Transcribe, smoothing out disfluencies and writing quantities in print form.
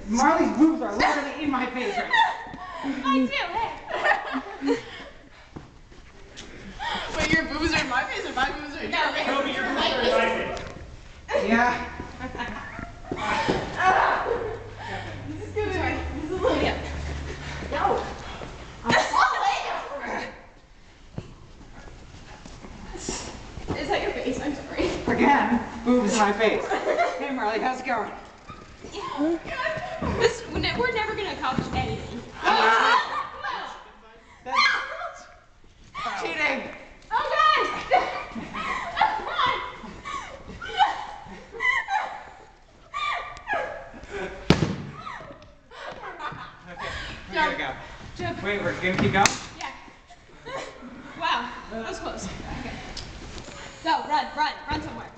Marley's boobs are literally in my face right now. Mine too, hey. Wait, your boobs are in my face or my boobs are in your face? Toby, your boobs are in my face. Yeah. This is good. This is a little. Yeah. No. I'm falling. Is that your face? I'm sorry. Again, boobs in my face. Hey Marley, how's it going? We're never gonna accomplish anything. That's cheating. Oh God! Okay, we gotta go. Jump. Wait, we're gonna keep going? Yeah. Wow, that was close. Okay. Go, run somewhere.